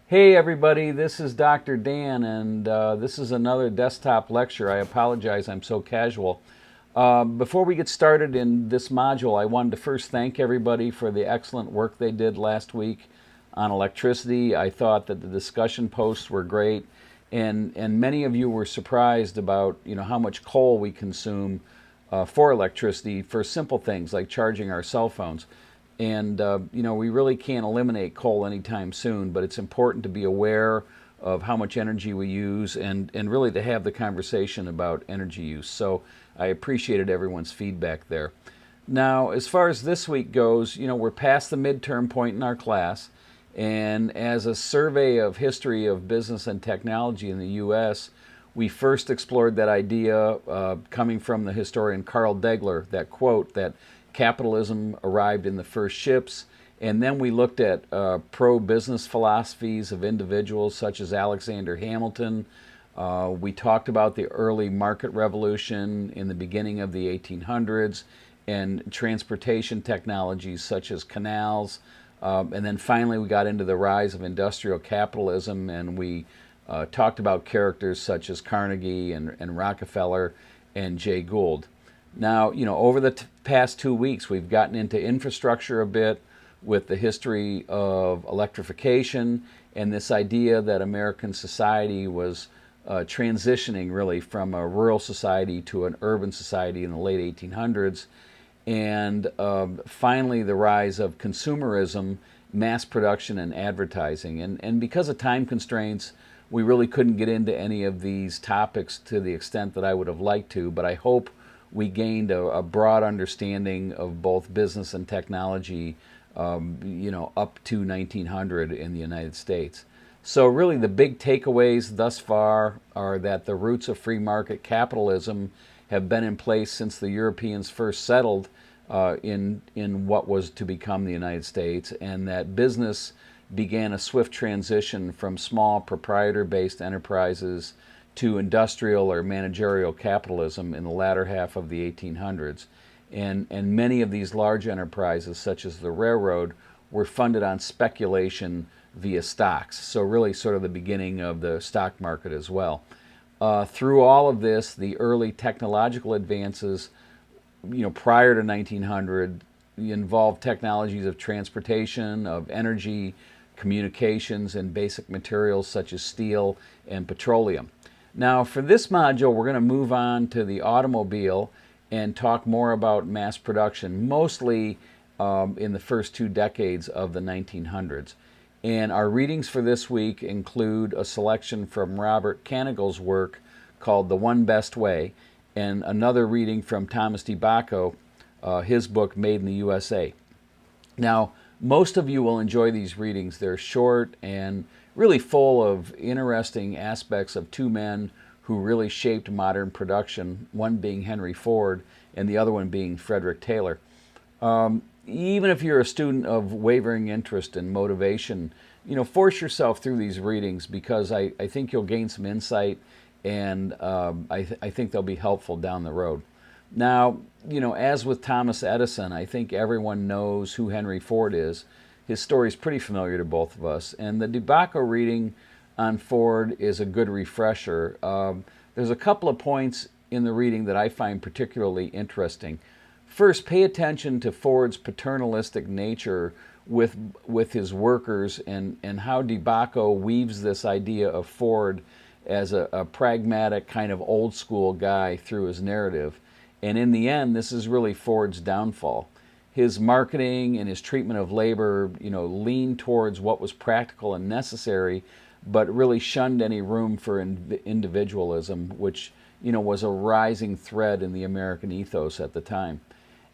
Hey everybody, this is Dr. Dan, and this is another desktop lecture. I apologize, I'm so casual. Before we get started in this module, I wanted to first thank everybody for the excellent work they did last week on electricity. I thought that the discussion posts were great, and many of you were surprised about how much coal we consume for electricity for simple things like charging our cell phones. And we really can't eliminate coal anytime soon, but it's important to be aware of how much energy we use and really to have the conversation about energy use. So I appreciated everyone's feedback there. Now, as far as this week goes, we're past the midterm point in our class, and as a survey of history of business and technology in the U.S., we first explored that idea coming from the historian Carl Degler, that quote that capitalism arrived in the first ships, and then we looked at pro-business philosophies of individuals such as Alexander Hamilton. We talked about the early market revolution in the beginning of the 1800s and transportation technologies such as canals. And then finally we got into the rise of industrial capitalism, and we talked about characters such as Carnegie and Rockefeller and Jay Gould. Now, over the past 2 weeks, we've gotten into infrastructure a bit with the history of electrification and this idea that American society was transitioning really from a rural society to an urban society in the late 1800s. And finally, the rise of consumerism, mass production, and advertising. And because of time constraints, we really couldn't get into any of these topics to the extent that I would have liked to, but I hope we gained a broad understanding of both business and technology, up to 1900 in the United States. So really the big takeaways thus far are that the roots of free market capitalism have been in place since the Europeans first settled in what was to become the United States, and that business began a swift transition from small proprietor-based enterprises to industrial or managerial capitalism in the latter half of the 1800s. And many of these large enterprises, such as the railroad, were funded on speculation via stocks. So really sort of the beginning of the stock market as well. Through all of this, the early technological advances, prior to 1900, involved technologies of transportation, of energy, communications, and basic materials such as steel and petroleum. Now, for this module, we're going to move on to the automobile and talk more about mass production, mostly in the first 2 decades of the 1900s. And our readings for this week include a selection from Robert Kanigle's work called The One Best Way, and another reading from Thomas DeBacco, his book Made in the USA. Now, most of you will enjoy these readings. They're short and really full of interesting aspects of 2 men who really shaped modern production, one being Henry Ford and the other one being Frederick Taylor. Even if you're a student of wavering interest and motivation, force yourself through these readings, because I think you'll gain some insight, and I think they'll be helpful down the road. Now, as with Thomas Edison, I think everyone knows who Henry Ford is. His story is pretty familiar to both of us, and the DeBacco reading on Ford is a good refresher. There's a couple of points in the reading that I find particularly interesting. First, pay attention to Ford's paternalistic nature with his workers, and how DeBacco weaves this idea of Ford as a pragmatic kind of old school guy through his narrative. And in the end, this is really Ford's downfall. His marketing and his treatment of labor, leaned towards what was practical and necessary, but really shunned any room for individualism, which, was a rising thread in the American ethos at the time.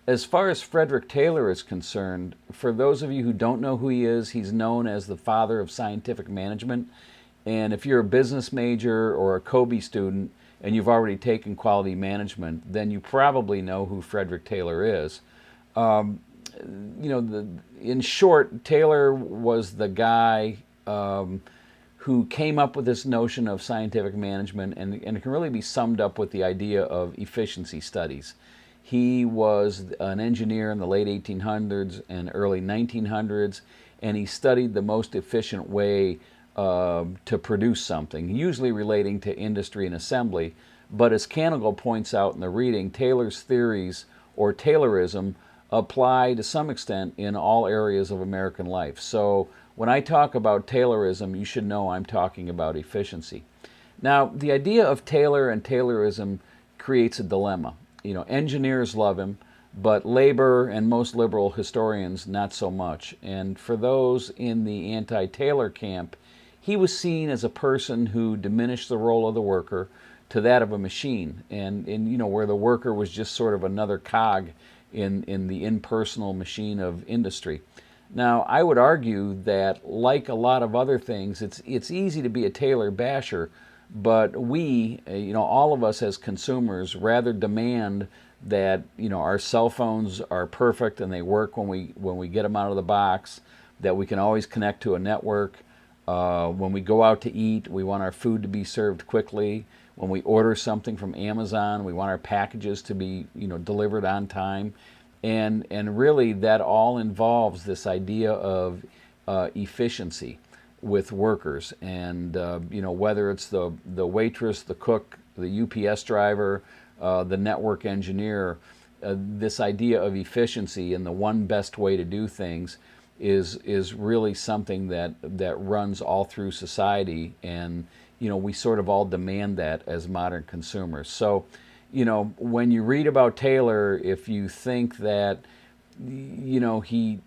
As far as Frederick Taylor is concerned, for those of you who don't know who he is, he's known as the father of scientific management. And if you're a business major or a Kobe student and you've already taken quality management, then you probably know who Frederick Taylor is. In short, Taylor was the guy who came up with this notion of scientific management, and it can really be summed up with the idea of efficiency studies. He was an engineer in the late 1800s and early 1900s, and he studied the most efficient way to produce something, usually relating to industry and assembly. But as Kanigal points out in the reading, Taylor's theories, or Taylorism, apply to some extent in all areas of American life. So when I talk about Taylorism, you should know I'm talking about efficiency. Now, the idea of Taylor and Taylorism creates a dilemma. You know, engineers love him, but labor and most liberal historians not so much. And for those in the anti-Taylor camp, he was seen as a person who diminished the role of the worker to that of a machine, and you know, where the worker was just sort of another cog in the impersonal machine of industry. Now, I would argue that, like a lot of other things, it's easy to be a Taylor basher, but we, you know, all of us as consumers rather demand that, you know, our cell phones are perfect and they work when we get them out of the box, that we can always connect to a network. When we go out to eat, we want our food to be served quickly. When we order something from Amazon, we want our packages to be, you know, delivered on time. And really that all involves this idea of efficiency with workers. And you know, whether it's the waitress, the cook, the UPS driver, the network engineer, this idea of efficiency and the one best way to do things is really something that runs all through society. And you know, we sort of all demand that as modern consumers. So, you know, when you read about Taylor, if you think that, you know, he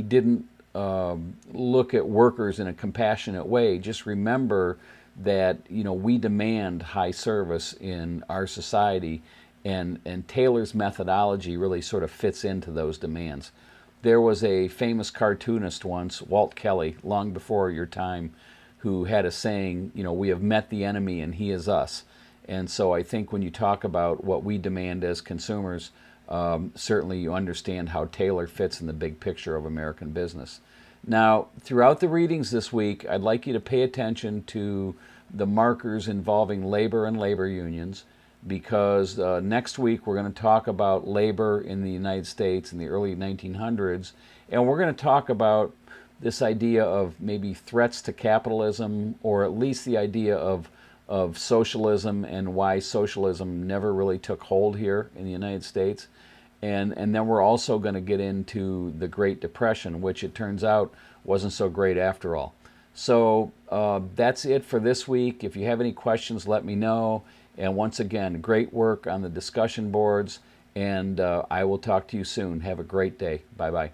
didn't look at workers in a compassionate way, just remember that, you know, we demand high service in our society, and Taylor's methodology really sort of fits into those demands. There was a famous cartoonist once, Walt Kelly, long before your time, who had a saying, you know, we have met the enemy and he is us. And so I think when you talk about what we demand as consumers, certainly you understand how Taylor fits in the big picture of American business. Now, throughout the readings this week, I'd like you to pay attention to the markers involving labor and labor unions, because next week we're going to talk about labor in the United States in the early 1900s, and we're going to talk about this idea of maybe threats to capitalism, or at least the idea of socialism and why socialism never really took hold here in the United States. And then we're also going to get into the Great Depression, which it turns out wasn't so great after all. So that's it for this week. If you have any questions, let me know. And once again, great work on the discussion boards, and I will talk to you soon. Have a great day. Bye-bye.